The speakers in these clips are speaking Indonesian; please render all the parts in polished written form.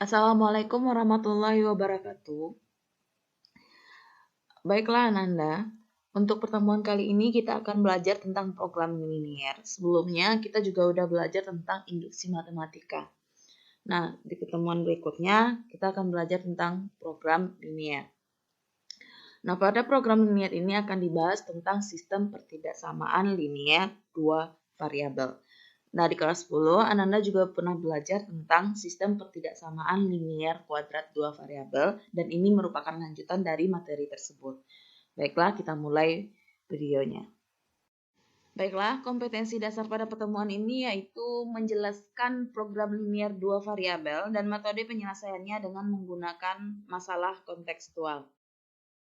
Assalamualaikum warahmatullahi wabarakatuh. Baiklah Ananda, untuk pertemuan kali ini kita akan belajar tentang program linier. Sebelumnya kita juga udah belajar tentang induksi matematika. Nah, di pertemuan berikutnya kita akan belajar tentang program linier. Nah, pada program linier ini akan dibahas tentang sistem pertidaksamaan linier dua variabel. Nah, di kelas 10, Ananda juga pernah belajar tentang sistem pertidaksamaan linier kuadrat dua variabel, dan ini merupakan lanjutan dari materi tersebut. Baiklah, kita mulai videonya. Baiklah, kompetensi dasar pada pertemuan ini yaitu menjelaskan program linier dua variabel dan metode penyelesaiannya dengan menggunakan masalah kontekstual.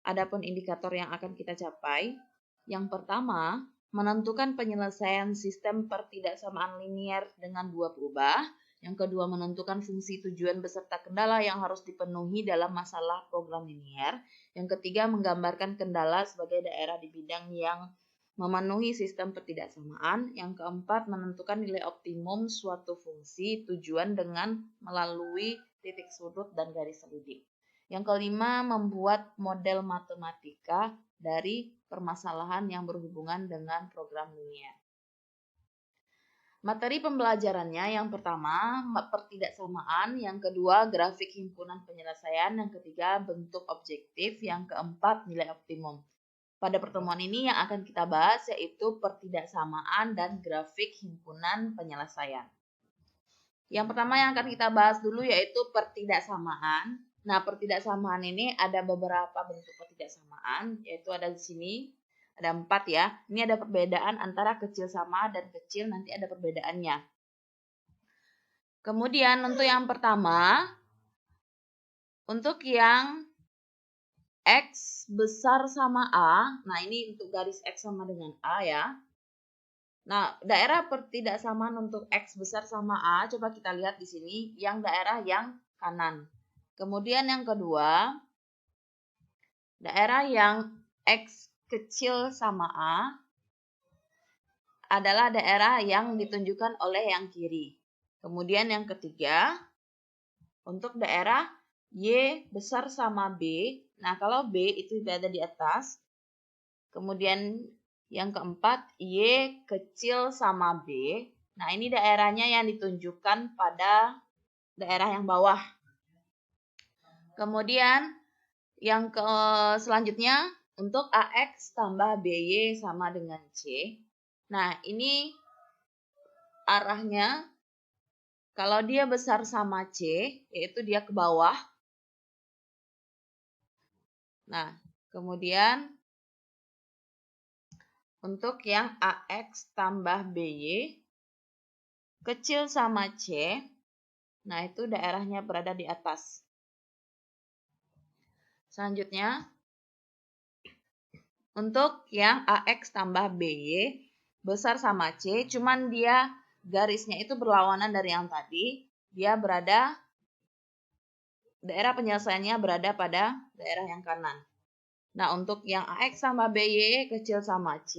Adapun indikator yang akan kita capai, yang pertama, menentukan penyelesaian sistem pertidaksamaan linier dengan dua berubah. Yang kedua, menentukan fungsi tujuan beserta kendala yang harus dipenuhi dalam masalah program linier. Yang ketiga, menggambarkan kendala sebagai daerah di bidang yang memenuhi sistem pertidaksamaan. Yang keempat, menentukan nilai optimum suatu fungsi tujuan dengan melalui titik sudut dan garis selidik. Yang kelima, membuat model matematika dari permasalahan yang berhubungan dengan program linier. Materi pembelajarannya yang pertama, pertidaksamaan, yang kedua, grafik himpunan penyelesaian, yang ketiga, bentuk objektif, yang keempat, nilai optimum. Pada pertemuan ini yang akan kita bahas yaitu pertidaksamaan dan grafik himpunan penyelesaian. Yang pertama yang akan kita bahas dulu yaitu pertidaksamaan. Nah, pertidaksamaan ini ada beberapa bentuk pertidaksamaan, yaitu ada di sini, ada 4 ya. Ini ada perbedaan antara kecil sama dan kecil, nanti ada perbedaannya. Kemudian untuk yang pertama, untuk yang X besar sama A, nah ini untuk garis X sama dengan A ya. Nah, daerah pertidaksamaan untuk X besar sama A, coba kita lihat di sini, yang daerah yang kanan. Kemudian yang kedua, daerah yang X kecil sama A adalah daerah yang ditunjukkan oleh yang kiri. Kemudian yang ketiga, untuk daerah Y besar sama B, nah kalau B itu berada di atas, kemudian yang keempat, Y kecil sama B. Nah, ini daerahnya yang ditunjukkan pada daerah yang bawah. Kemudian, yang selanjutnya, untuk AX tambah BY sama dengan C. Nah, ini arahnya, kalau dia besar sama C, yaitu dia ke bawah. Nah, kemudian, untuk yang AX tambah BY, kecil sama C, nah itu daerahnya berada di atas. Selanjutnya, untuk yang AX tambah BY, besar sama C, cuman dia garisnya itu berlawanan dari yang tadi, dia berada, daerah penyelesaiannya berada pada daerah yang kanan. Nah, untuk yang AX tambah BY kecil sama C,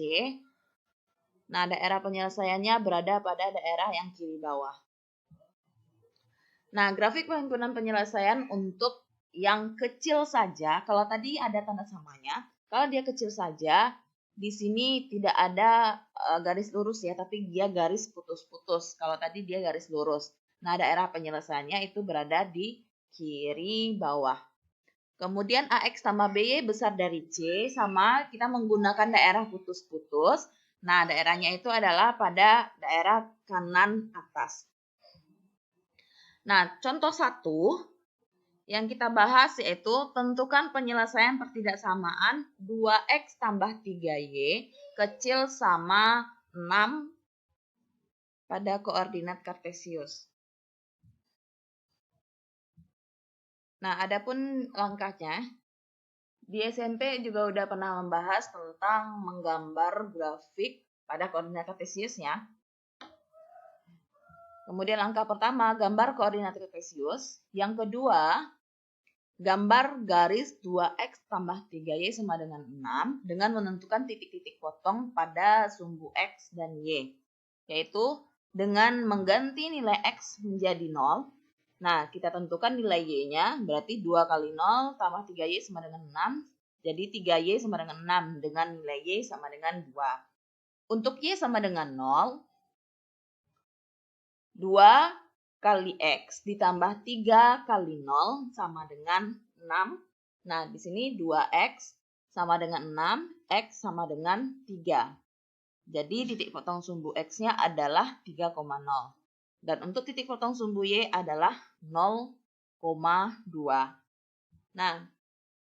nah daerah penyelesaiannya berada pada daerah yang kiri bawah. Nah, grafik penghimpunan penyelesaian untuk yang kecil saja, kalau tadi ada tanda samanya, kalau dia kecil saja, di sini tidak ada garis lurus ya, tapi dia garis putus-putus. Kalau tadi dia garis lurus. Nah, daerah penyelesaiannya itu berada di kiri bawah. Kemudian AX tambah BY besar dari C, sama kita menggunakan daerah putus-putus. Nah, daerahnya itu adalah pada daerah kanan atas. Nah, contoh 1 yang kita bahas yaitu tentukan penyelesaian pertidaksamaan 2X tambah 3Y kecil sama 6 pada koordinat kartesius. Nah, adapun langkahnya, di SMP juga udah pernah membahas tentang menggambar grafik pada koordinat kartesiusnya. Kemudian langkah pertama, gambar koordinat kartesius. Yang kedua, gambar garis 2X tambah 3Y sama dengan 6 dengan menentukan titik-titik potong pada sumbu X dan Y. Yaitu dengan mengganti nilai X menjadi 0 Nah, kita tentukan nilai Y-nya, berarti 2 kali 0 tambah 3Y sama dengan 6. Jadi 3Y sama dengan 6, dengan nilai Y sama dengan 2. Untuk Y sama dengan 0, 2 kali X ditambah 3 kali 0 sama dengan 6. Nah, di sini 2X sama dengan 6, X sama dengan 3. Jadi titik potong sumbu X-nya adalah 3,0. Dan untuk titik potong sumbu Y adalah 0,2. Nah,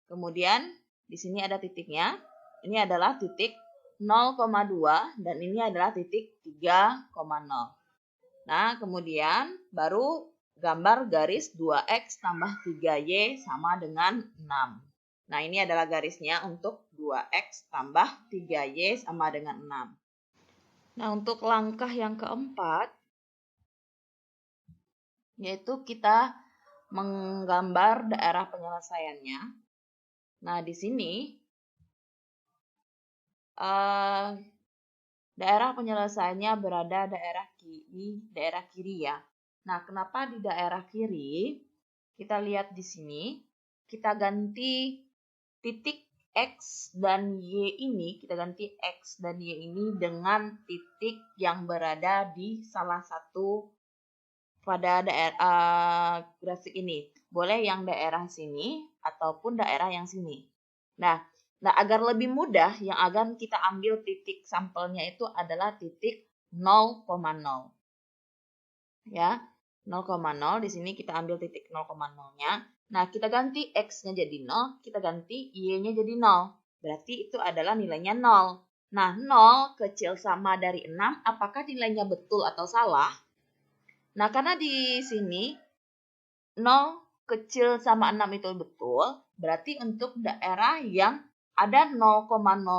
kemudian di sini ada titiknya. Ini adalah titik 0,2 dan ini adalah titik 3,0. Nah, kemudian baru gambar garis 2X tambah 3Y sama dengan 6. Nah, ini adalah garisnya untuk 2X tambah 3Y sama dengan 6. Nah, untuk langkah yang keempat, yaitu kita menggambar daerah penyelesaiannya. Nah, di sini daerah penyelesaiannya berada di daerah kiri ya. Nah, kenapa di daerah kiri? Kita lihat di sini, kita ganti titik X dan Y ini, kita ganti X dan Y ini dengan titik yang berada di salah satu pada daerah grafik ini. Boleh yang daerah sini ataupun daerah yang sini. Nah, agar lebih mudah, yang akan kita ambil titik sampelnya itu adalah titik 0,0. Ya, 0,0 di sini kita ambil titik 0,0-nya. Nah, kita ganti X-nya jadi 0, kita ganti Y-nya jadi 0. Berarti itu adalah nilainya 0. Nah, 0 kecil sama dari 6, apakah nilainya betul atau salah? Nah, karena di sini 0 kecil sama 6 itu betul, berarti untuk daerah yang ada 0,0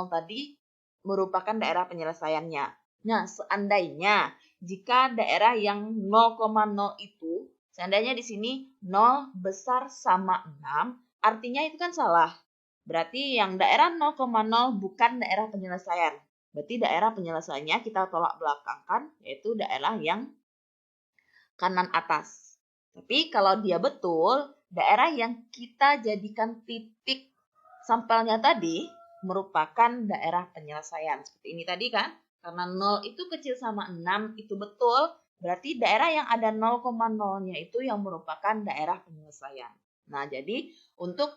tadi merupakan daerah penyelesaiannya. Nah, seandainya jika daerah yang 0,0 itu, seandainya di sini 0 besar sama 6, artinya itu kan salah. Berarti yang daerah 0,0 bukan daerah penyelesaian. Berarti daerah penyelesaiannya kita tolak belakangkan, yaitu daerah yang kanan atas. Tapi kalau dia betul, daerah yang kita jadikan titik sampelnya tadi merupakan daerah penyelesaian. Seperti ini tadi kan, karena 0 itu kecil sama 6 itu betul, berarti daerah yang ada 0,0-nya itu yang merupakan daerah penyelesaian. Nah, jadi untuk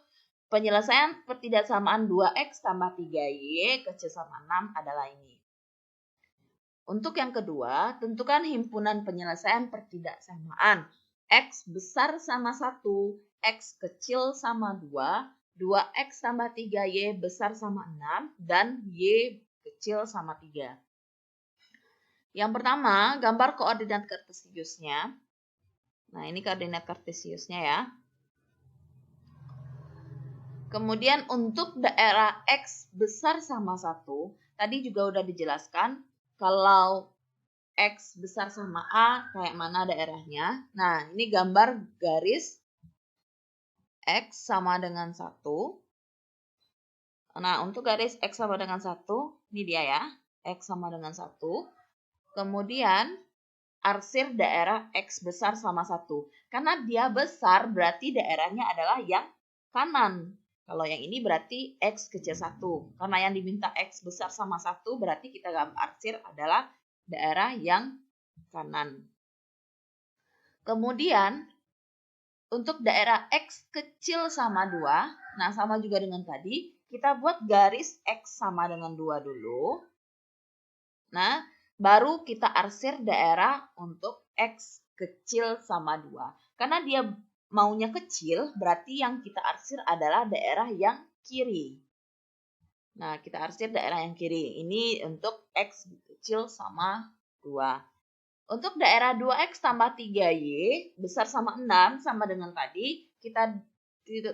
penyelesaian pertidaksamaan 2X tambah 3Y kecil sama 6 adalah ini. Untuk yang kedua, tentukan himpunan penyelesaian pertidaksamaan. X besar sama 1, X kecil sama 2, 2X tambah 3Y besar sama 6, dan Y kecil sama 3. Yang pertama, gambar koordinat kartesiusnya. Nah, ini koordinat kartesiusnya ya. Kemudian untuk daerah X besar sama 1, tadi juga udah dijelaskan, kalau X besar sama A, kayak mana daerahnya. Nah, ini gambar garis X sama dengan 1. Nah, untuk garis X sama dengan 1, ini dia ya. X sama dengan 1. Kemudian, arsir daerah X besar sama 1. Karena dia besar, berarti daerahnya adalah yang kanan. Kalau yang ini berarti X kecil 1. Karena yang diminta X besar sama 1, berarti kita arsir adalah daerah yang kanan. Kemudian, untuk daerah X kecil sama 2, nah sama juga dengan tadi, kita buat garis X sama dengan 2 dulu. Nah, baru kita arsir daerah untuk X kecil sama 2. Karena dia maunya kecil, berarti yang kita arsir adalah daerah yang kiri. Nah, kita arsir daerah yang kiri. Ini untuk X kecil sama 2. Untuk daerah 2X tambah 3Y besar sama 6 sama dengan tadi, kita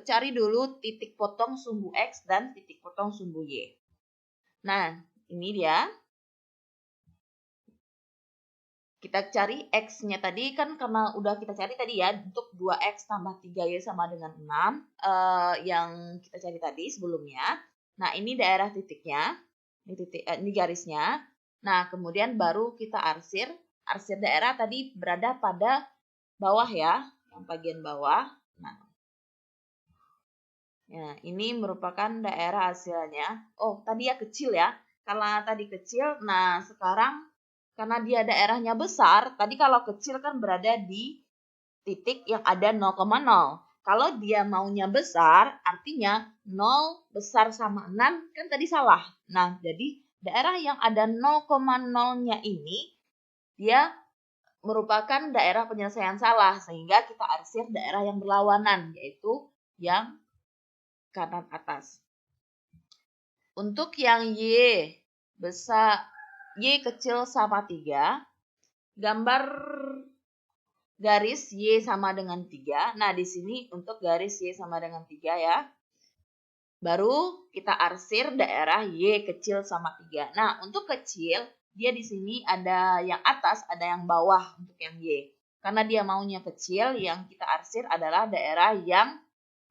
cari dulu titik potong sumbu X dan titik potong sumbu Y. Nah, ini dia. Kita cari X-nya tadi kan karena udah kita cari tadi ya, untuk 2X tambah 3Y sama dengan 6 yang kita cari tadi sebelumnya. Nah, ini daerah titiknya, ini garisnya. Nah, kemudian baru kita arsir daerah tadi berada pada bawah ya, yang bagian bawah. Nah, ya, ini merupakan daerah hasilnya. Oh, tadi ya kecil ya. Karena tadi kecil, nah sekarang karena dia daerahnya besar, tadi kalau kecil kan berada di titik yang ada 0,0. Kalau dia maunya besar, artinya 0 besar sama 6, kan tadi salah. Nah, jadi daerah yang ada 0,0-nya ini, dia merupakan daerah penyelesaian salah, sehingga kita arsir daerah yang berlawanan, yaitu yang kanan atas. Untuk yang Y besar, Y kecil sama 3, gambar garis Y sama dengan 3. Nah, di sini untuk garis Y sama dengan 3 ya. Baru kita arsir daerah Y kecil sama 3. Nah, untuk kecil, dia di sini ada yang atas, ada yang bawah untuk yang Y. Karena dia maunya kecil, yang kita arsir adalah daerah yang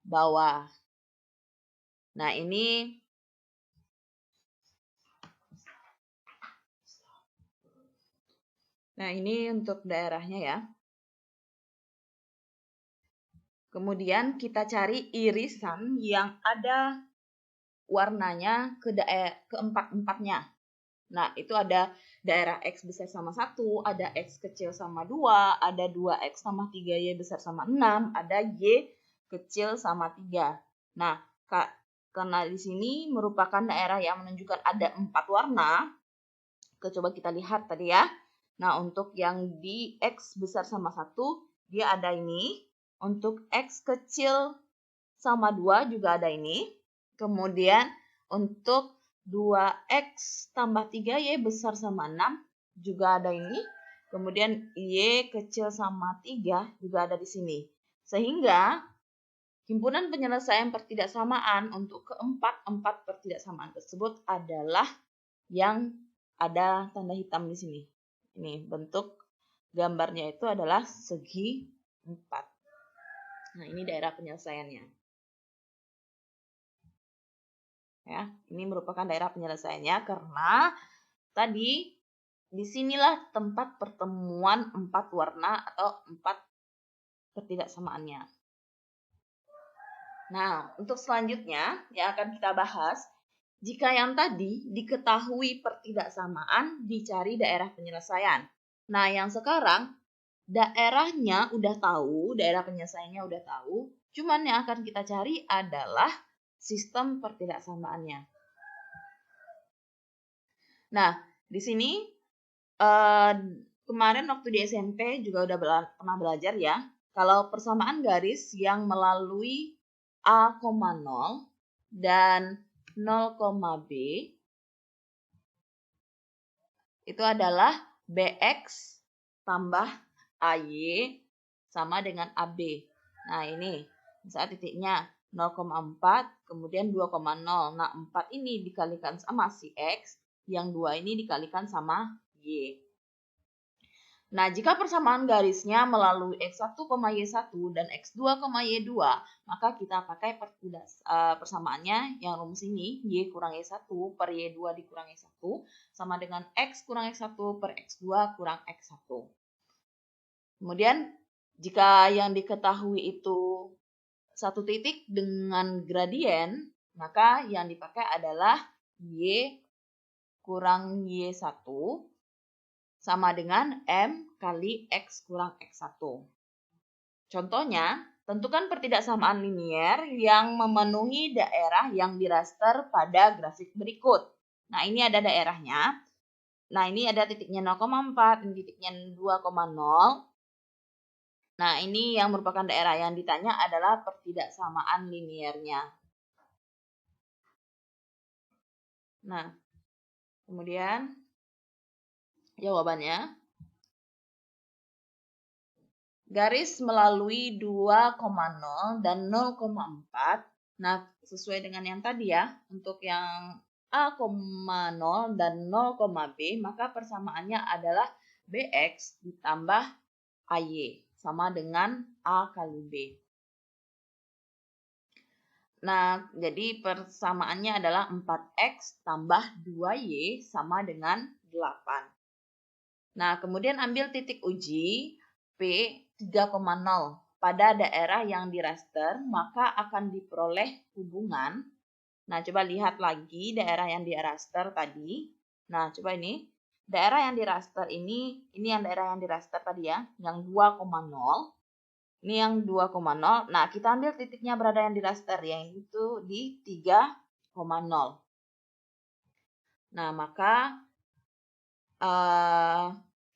bawah. Nah, ini untuk daerahnya ya. Kemudian kita cari irisan yang ada warnanya keempat-empatnya. Nah, itu ada daerah X besar sama 1, ada X kecil sama 2, ada 2X sama 3Y besar sama 6, ada Y kecil sama 3. Nah, karena di sini merupakan daerah yang menunjukkan ada 4 warna, coba kita lihat tadi ya. Nah, untuk yang di X besar sama 1, dia ada ini. Untuk X kecil sama 2 juga ada ini. Kemudian untuk 2X tambah 3Y besar sama 6 juga ada ini. Kemudian Y kecil sama 3 juga ada di sini. Sehingga himpunan penyelesaian pertidaksamaan untuk keempat pertidaksamaan tersebut adalah yang ada tanda hitam di sini. Ini bentuk gambarnya itu adalah segi 4. Nah, ini daerah penyelesaiannya. Ya, ini merupakan daerah penyelesaiannya karena tadi disinilah tempat pertemuan 4 warna atau 4 pertidaksamaannya. Nah, untuk selanjutnya yang akan kita bahas, jika yang tadi diketahui pertidaksamaan, dicari daerah penyelesaian. Nah, yang sekarang daerahnya udah tahu, daerah penyelesaiannya udah tahu, cuman yang akan kita cari adalah sistem pertidaksamaannya. Nah, di sini kemarin waktu di SMP juga udah pernah belajar ya, kalau persamaan garis yang melalui A, 0 dan 0,B itu adalah BX tambah AY sama dengan AB. Nah, ini misalnya titiknya 0,4 kemudian 2,0. Nah, 4 ini dikalikan sama si X, yang 2 ini dikalikan sama Y. Nah, jika persamaan garisnya melalui X1, Y1 dan X2, Y2, maka kita pakai persamaannya yang rumus ini, Y kurang Y1 per Y2 dikurang Y1, sama dengan X kurang X1 per X2 kurang X1. Kemudian, jika yang diketahui itu satu titik dengan gradien, maka yang dipakai adalah Y kurang Y1 sama dengan M kali X kurang X1. Contohnya, tentukan pertidaksamaan linier yang memenuhi daerah yang diraster pada grafik berikut. Nah, ini ada daerahnya. Nah, ini ada titiknya 0,4, ini titiknya 2,0. Nah, ini yang merupakan daerah yang ditanya adalah pertidaksamaan liniernya. Nah, kemudian jawabannya, garis melalui 2,0 dan 0,4. Nah, sesuai dengan yang tadi ya, untuk yang A,0 dan 0,B, maka persamaannya adalah BX ditambah AY, sama dengan A kali B. Nah, jadi persamaannya adalah 4X tambah 2Y sama dengan 8. Nah, kemudian ambil titik uji P 3,0. pada daerah yang diraster, maka akan diperoleh hubungan. Nah, coba lihat lagi daerah yang diraster tadi. Nah, coba ini. Daerah yang diraster ini yang daerah yang diraster tadi ya, yang 2,0. Ini yang 2,0. Nah, kita ambil titiknya berada yang diraster, yaitu di 3,0. Nah, maka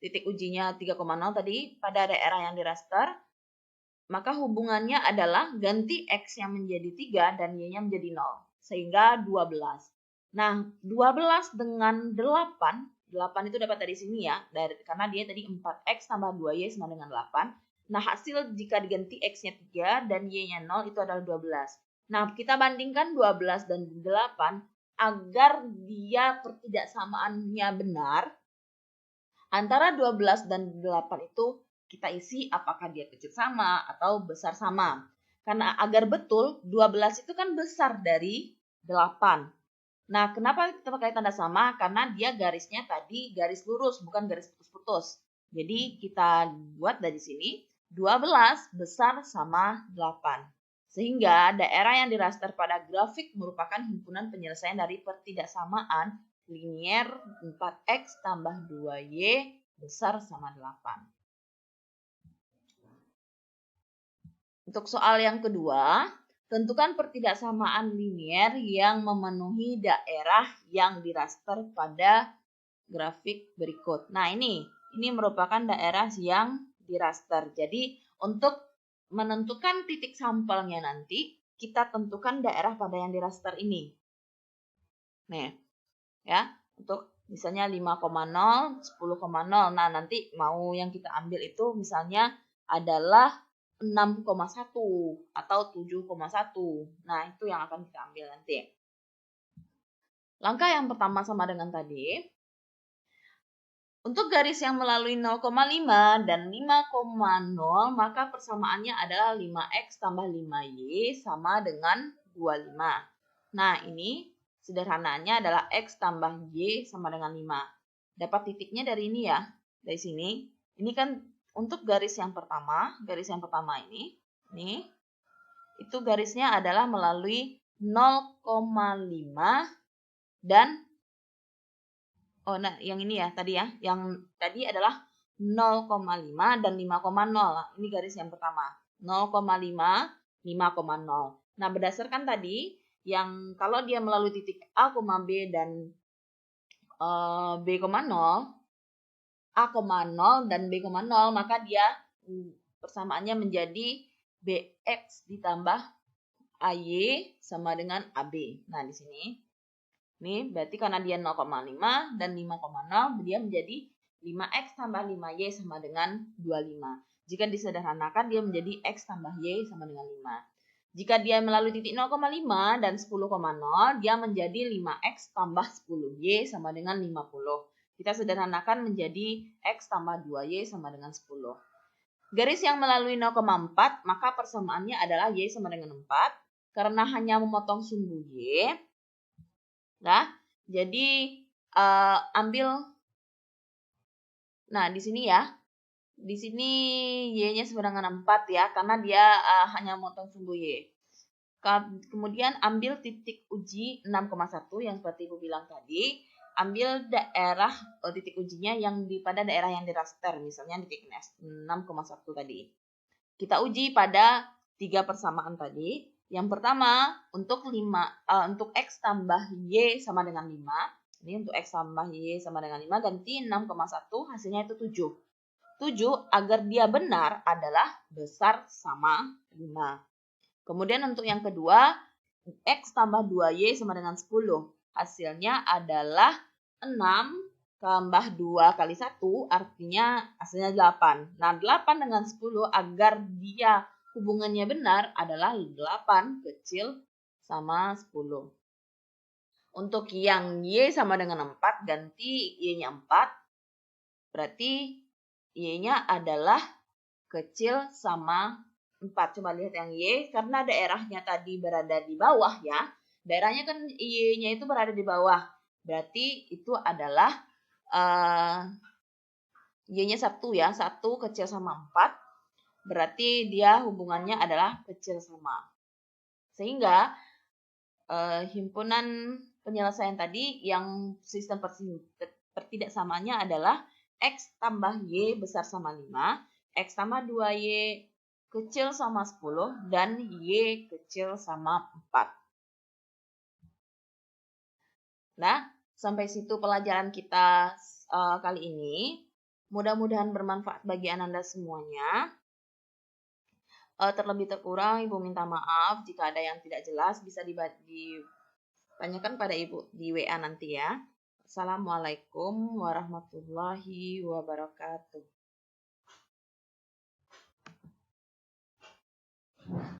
titik ujinya 3,0 tadi pada daerah yang diraster, maka hubungannya adalah ganti X yang menjadi 3 dan Y-nya menjadi 0. Sehingga 12. Nah, 12 dengan 8 itu dapat dari sini ya, karena dia tadi 4X tambah 2Y sama dengan 8. Nah, hasil jika diganti X-nya 3 dan Y-nya 0 itu adalah 12. Nah, kita bandingkan 12 dan 8 agar dia pertidaksamaannya benar. Antara 12 dan 8 itu kita isi apakah dia kecil sama atau besar sama. Karena agar betul, 12 itu kan besar dari 8. Nah, kenapa kita pakai tanda sama? Karena dia garisnya tadi garis lurus, bukan garis putus-putus. Jadi kita buat dari sini, 12 besar sama 8. Sehingga daerah yang diraster pada grafik merupakan himpunan penyelesaian dari pertidaksamaan linier 4X tambah 2Y besar sama 8. Untuk soal yang kedua, tentukan pertidaksamaan linier yang memenuhi daerah yang diraster pada grafik berikut. Nah, ini merupakan daerah yang diraster. Jadi, untuk menentukan titik sampelnya nanti, kita tentukan daerah pada yang diraster ini. Nih, ya, untuk misalnya 5,0, 10,0. Nah, nanti mau yang kita ambil itu misalnya adalah 6,1 atau 7,1. Nah, itu yang akan kita ambil nanti. Langkah yang pertama sama dengan tadi. Untuk garis yang melalui 0,5 dan 5,0, maka persamaannya adalah 5X tambah 5Y sama dengan 25. Nah, ini sederhananya adalah X tambah Y sama dengan 5. Dapat titiknya dari ini ya, dari sini. Ini kan untuk garis yang pertama ini, itu garisnya adalah melalui 0,5 dan yang ini ya, tadi ya. Yang tadi adalah 0,5 dan 5,0. Ini garis yang pertama. 0,5, 5,0. Nah, berdasarkan tadi, yang kalau dia melalui titik A, B dan B,0, A,0 dan B,0, maka dia persamaannya menjadi BX ditambah AY sama dengan AB. Nah, di sini. Ini berarti karena dia 0,5 dan 5,0, dia menjadi 5X tambah 5Y sama dengan 25. Jika disederhanakan, dia menjadi X tambah Y sama dengan 5. Jika dia melalui titik 0,5 dan 10,0, dia menjadi 5X tambah 10Y sama dengan 50. Kita sederhanakan menjadi X tambah 2Y sama dengan 10. Garis yang melalui 0,4, maka persamaannya adalah Y sama dengan 4. Karena hanya memotong sumbu Y, nah, jadi ambil, nah di sini ya, di sini Y-nya sama dengan 4 ya, karena dia hanya memotong sumbu Y. Kemudian ambil titik uji 6,1 yang seperti Ibu bilang tadi, ambil daerah titik ujinya yang pada daerah yang diraster, misalnya titik 6,1 tadi. Kita uji pada 3 persamaan tadi. Yang pertama, untuk X tambah Y sama dengan 5. Ini untuk X tambah Y sama dengan 5, ganti 6,1, hasilnya itu 7. 7 agar dia benar adalah besar sama 5. Kemudian untuk yang kedua, X tambah 2Y sama dengan 10. Hasilnya adalah 6 tambah 2 kali 1, artinya hasilnya 8. Nah, 8 dengan 10 agar dia hubungannya benar adalah 8 kecil sama 10. Untuk yang Y sama dengan 4, ganti Y-nya 4. Berarti Y-nya adalah kecil sama 4. Coba lihat yang Y, karena daerahnya tadi berada di bawah ya. Daerahnya kan Y-nya itu berada di bawah. Berarti itu adalah Y-nya 1 ya. 1 kecil sama 4. berarti dia hubungannya adalah kecil sama. Sehingga himpunan penyelesaian tadi yang sistem pertidaksamaannya adalah X tambah Y besar sama 5, X tambah 2Y kecil sama 10, dan Y kecil sama 4. Nah, sampai situ pelajaran kita kali ini. Mudah-mudahan bermanfaat bagi Ananda semuanya. Terlebih terkurang, Ibu minta maaf jika ada yang tidak jelas, bisa ditanyakan pada Ibu di WA nanti ya. Assalamualaikum warahmatullahi wabarakatuh.